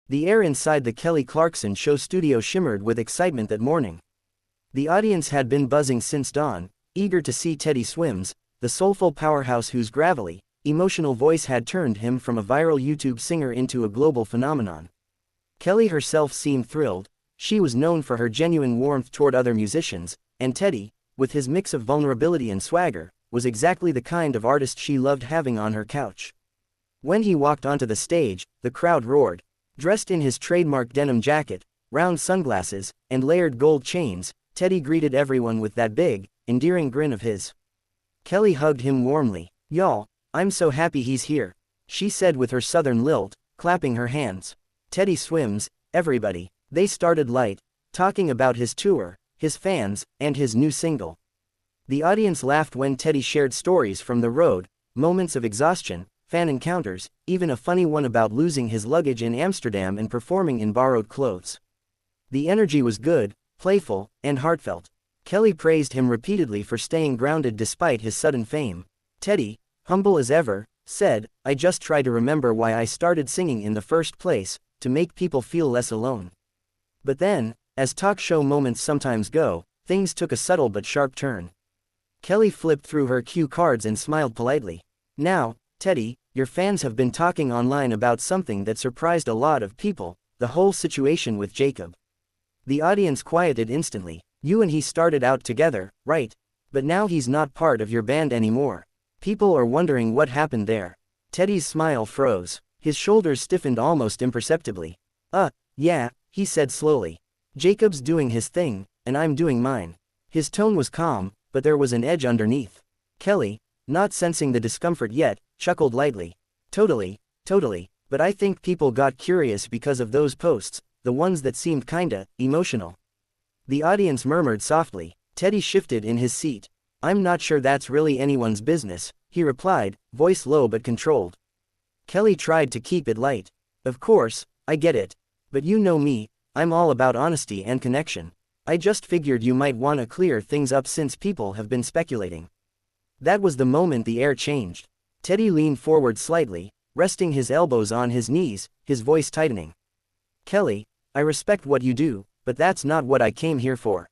The air inside the Kelly Clarkson Show studio shimmered with excitement that morning. The audience had been buzzing since dawn, eager to see Teddy Swims, the soulful powerhouse whose gravelly, emotional voice had turned him from a viral YouTube singer into a global phenomenon. Kelly herself seemed thrilled. She was known for her genuine warmth toward other musicians, and Teddy, with his mix of vulnerability and swagger, was exactly the kind of artist she loved having on her couch. When he walked onto the stage, the crowd roared. Dressed in his trademark denim jacket, round sunglasses, and layered gold chains, Teddy greeted everyone with that big, endearing grin of his. Kelly hugged him warmly. "Y'all, I'm so happy he's here," she said with her southern lilt, clapping her hands. Teddy Swims, everybody. They started light, talking about his tour, his fans, and his new single. The audience laughed when Teddy shared stories from the road, moments of exhaustion, fan encounters, even a funny one about losing his luggage in Amsterdam and performing in borrowed clothes. The energy was good, playful, and heartfelt. Kelly praised him repeatedly for staying grounded despite his sudden fame. Teddy, humble as ever, said, "I just try to remember why I started singing in the first place, to make people feel less alone." But then, as talk show moments sometimes go, things took a subtle but sharp turn. Kelly flipped through her cue cards and smiled politely. "Now, Teddy, your fans have been talking online about something that surprised a lot of people, the whole situation with Jacob." The audience quieted instantly. "You and he started out together, right? But now he's not part of your band anymore. People are wondering what happened there." Teddy's smile froze. His shoulders stiffened almost imperceptibly. Yeah," he said slowly. "Jacob's doing his thing, and I'm doing mine." His tone was calm, but there was an edge underneath. Kelly, not sensing the discomfort yet, chuckled lightly. Totally, but I think people got curious because of those posts, the ones that seemed kinda emotional." The audience murmured softly. Teddy shifted in his seat. "I'm not sure that's really anyone's business," he replied, voice low but controlled. Kelly tried to keep it light. "Of course, I get it. But you know me, I'm all about honesty and connection. I just figured you might want to clear things up since people have been speculating." That was the moment the air changed. Teddy leaned forward slightly, resting his elbows on his knees, his voice tightening. "Kelly, I respect what you do, but that's not what I came here for.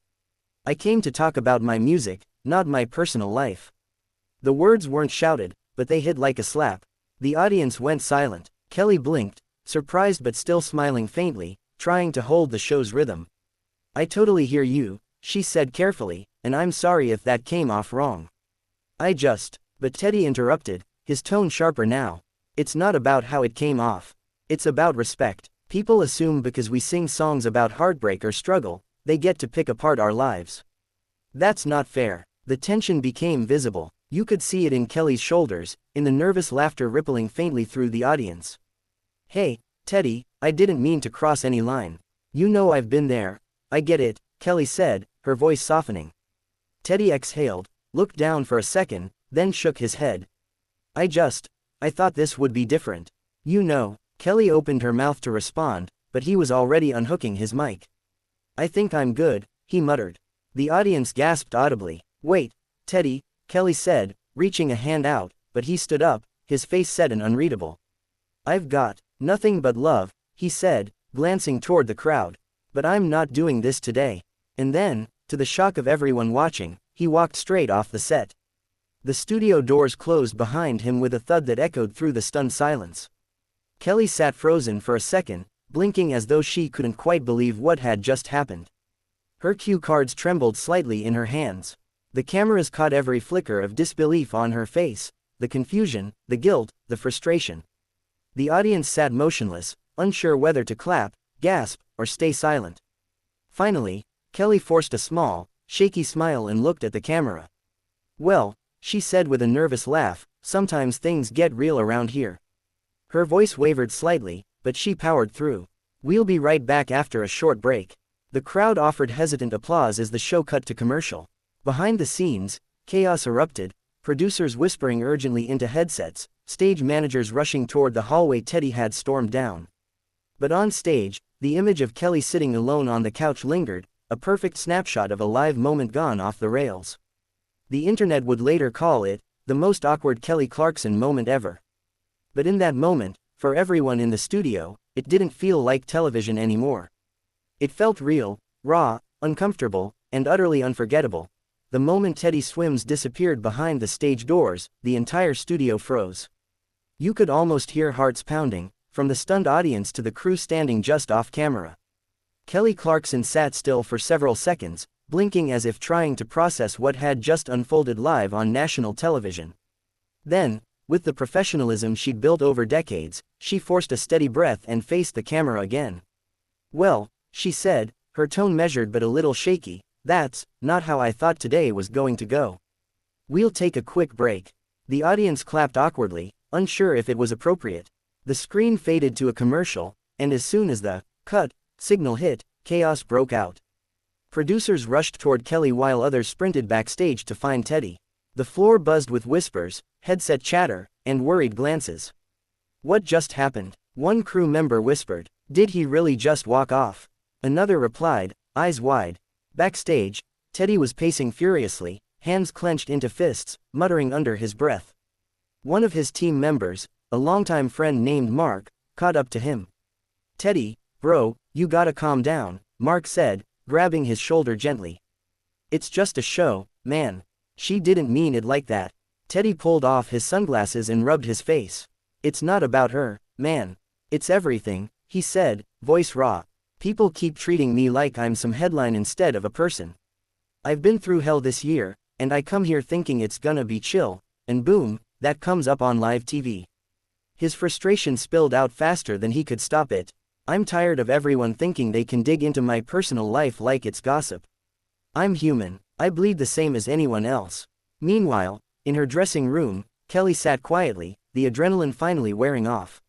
I came to talk about my music, not my personal life." The words weren't shouted, but they hit like a slap. The audience went silent. Kelly blinked, surprised but still smiling faintly, trying to hold the show's rhythm. "I totally hear you," she said carefully, "and I'm sorry if that came off wrong. But Teddy interrupted, his tone sharper now. "It's not about how it came off. It's about respect. People assume because we sing songs about heartbreak or struggle, they get to pick apart our lives. That's not fair." The tension became visible. You could see it in Kelly's shoulders, in the nervous laughter rippling faintly through the audience. "Hey, Teddy, I didn't mean to cross any line. You know I've been there. I get it," Kelly said, her voice softening. Teddy exhaled, looked down for a second, then shook his head. I thought this would be different. You know." Kelly opened her mouth to respond, but he was already unhooking his mic. "I think I'm good," he muttered. The audience gasped audibly. "Wait, Teddy," Kelly said, reaching a hand out, but he stood up, his face set and unreadable. "I've got nothing but love," he said, glancing toward the crowd. "But I'm not doing this today." And then, to the shock of everyone watching, he walked straight off the set. The studio doors closed behind him with a thud that echoed through the stunned silence. Kelly sat frozen for a second, blinking as though she couldn't quite believe what had just happened. Her cue cards trembled slightly in her hands. The cameras caught every flicker of disbelief on her face, the confusion, the guilt, the frustration. The audience sat motionless, unsure whether to clap, gasp, or stay silent. Finally, Kelly forced a small, shaky smile and looked at the camera. "Well," she said with a nervous laugh, "sometimes things get real around here." Her voice wavered slightly, but she powered through. "We'll be right back after a short break." The crowd offered hesitant applause as the show cut to commercial. Behind the scenes, chaos erupted, producers whispering urgently into headsets, stage managers rushing toward the hallway Teddy had stormed down. But on stage, the image of Kelly sitting alone on the couch lingered, a perfect snapshot of a live moment gone off the rails. The internet would later call it the most awkward Kelly Clarkson moment ever. But in that moment, for everyone in the studio, it didn't feel like television anymore. It felt real, raw, uncomfortable, and utterly unforgettable. The moment Teddy Swims disappeared behind the stage doors, the entire studio froze. You could almost hear hearts pounding, from the stunned audience to the crew standing just off camera. Kelly Clarkson sat still for several seconds, blinking as if trying to process what had just unfolded live on national television. Then, with the professionalism she'd built over decades, she forced a steady breath and faced the camera again. "Well," she said, her tone measured but a little shaky, "that's not how I thought today was going to go. We'll take a quick break." The audience clapped awkwardly, unsure if it was appropriate. The screen faded to a commercial, and as soon as the cut signal hit, chaos broke out. Producers rushed toward Kelly while others sprinted backstage to find Teddy. The floor buzzed with whispers, headset chatter, and worried glances. "What just happened?" One crew member whispered. "Did he really just walk off?" Another replied, eyes wide. Backstage, Teddy was pacing furiously, hands clenched into fists, muttering under his breath. One of his team members, a longtime friend named Mark, caught up to him. "Teddy, bro, you gotta calm down," Mark said, grabbing his shoulder gently. "It's just a show, man. She didn't mean it like that." Teddy pulled off his sunglasses and rubbed his face. "It's not about her, man. It's everything," he said, voice raw. "People keep treating me like I'm some headline instead of a person. I've been through hell this year, and I come here thinking it's gonna be chill, and boom, that comes up on live TV." His frustration spilled out faster than he could stop it. "I'm tired of everyone thinking they can dig into my personal life like it's gossip. I'm human, I bleed the same as anyone else." Meanwhile, in her dressing room, Kelly sat quietly, the adrenaline finally wearing off.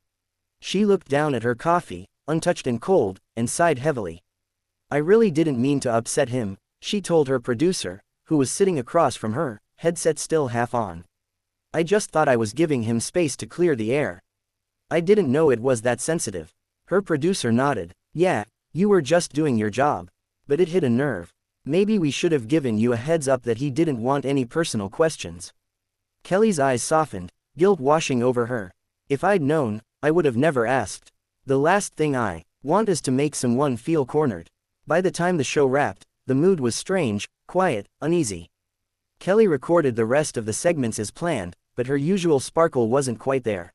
She looked down at her coffee, untouched and cold, and sighed heavily. "I really didn't mean to upset him," she told her producer, who was sitting across from her, headset still half on. "I just thought I was giving him space to clear the air. I didn't know it was that sensitive." Her producer nodded. "Yeah, you were just doing your job. But it hit a nerve. Maybe we should have given you a heads up that he didn't want any personal questions." Kelly's eyes softened, guilt washing over her. "If I'd known, I would have never asked. The last thing I want is to make someone feel cornered." By the time the show wrapped, the mood was strange, quiet, uneasy. Kelly recorded the rest of the segments as planned, but her usual sparkle wasn't quite there.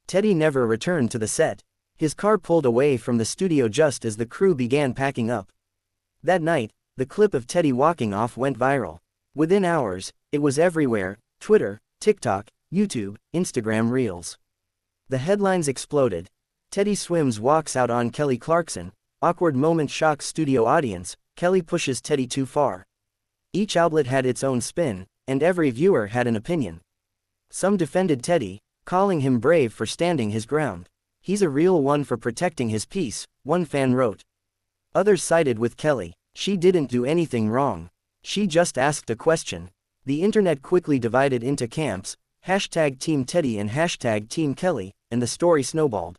Teddy never returned to the set. His car pulled away from the studio just as the crew began packing up. That night, the clip of Teddy walking off went viral. Within hours, it was everywhere: Twitter, TikTok, YouTube, Instagram Reels. The headlines exploded. "Teddy Swims walks out on Kelly Clarkson. Awkward moment shocks studio audience. Kelly pushes Teddy too far." Each outlet had its own spin, and every viewer had an opinion. Some defended Teddy, calling him brave for standing his ground. "He's a real one for protecting his peace," one fan wrote. Others sided with Kelly. "She didn't do anything wrong. She just asked a question." The internet quickly divided into camps, hashtag Team Teddy and hashtag Team Kelly, and the story snowballed.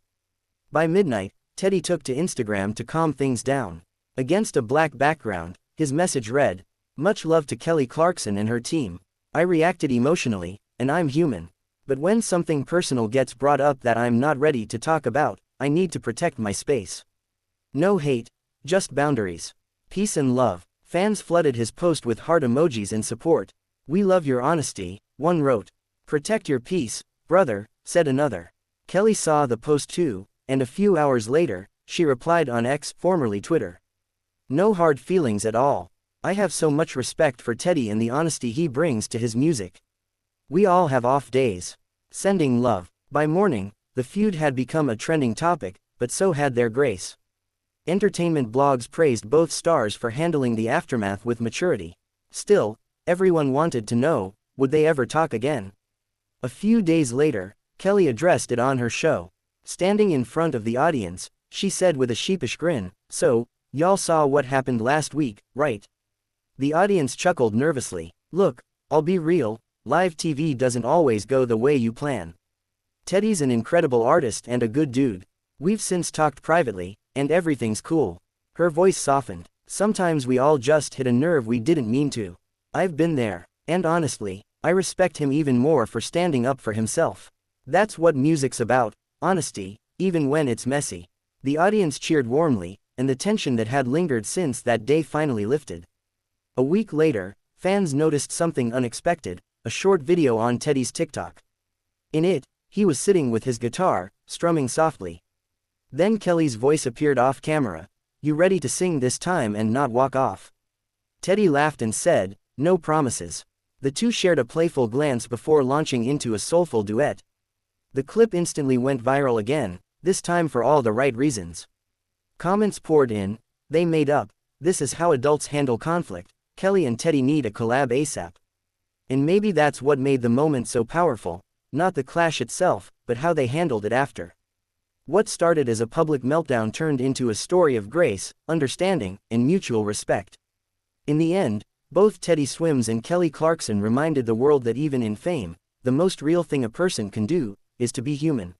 By midnight, Teddy took to Instagram to calm things down. Against a black background, his message read, "Much love to Kelly Clarkson and her team. I reacted emotionally, and I'm human. But when something personal gets brought up that I'm not ready to talk about, I need to protect my space. No hate, just boundaries. Peace and love." Fans flooded his post with heart emojis in support. "We love your honesty," one wrote. "Protect your peace, brother," said another. Kelly saw the post too, and a few hours later, she replied on X, formerly Twitter. "No hard feelings at all. I have so much respect for Teddy and the honesty he brings to his music. We all have off days. Sending love." By morning, the feud had become a trending topic, but so had their grace. Entertainment blogs praised both stars for handling the aftermath with maturity. Still, everyone wanted to know, would they ever talk again? A few days later, Kelly addressed it on her show. Standing in front of the audience, she said with a sheepish grin, "So, y'all saw what happened last week, right?" The audience chuckled nervously. "Look, I'll be real, live TV doesn't always go the way you plan. Teddy's an incredible artist and a good dude. We've since talked privately, and everything's cool." Her voice softened. "Sometimes we all just hit a nerve we didn't mean to. I've been there, and honestly, I respect him even more for standing up for himself. That's what music's about, honesty, even when it's messy." The audience cheered warmly, and the tension that had lingered since that day finally lifted. A week later, fans noticed something unexpected, a short video on Teddy's TikTok. In it, he was sitting with his guitar, strumming softly. Then Kelly's voice appeared off camera. "You ready to sing this time and not walk off?" Teddy laughed and said, "No promises." The two shared a playful glance before launching into a soulful duet. The clip instantly went viral again, this time for all the right reasons. Comments poured in, "They made up, this is how adults handle conflict, Kelly and Teddy need a collab ASAP." And maybe that's what made the moment so powerful, not the clash itself, but how they handled it after. What started as a public meltdown turned into a story of grace, understanding, and mutual respect. In the end, both Teddy Swims and Kelly Clarkson reminded the world that even in fame, the most real thing a person can do is to be human.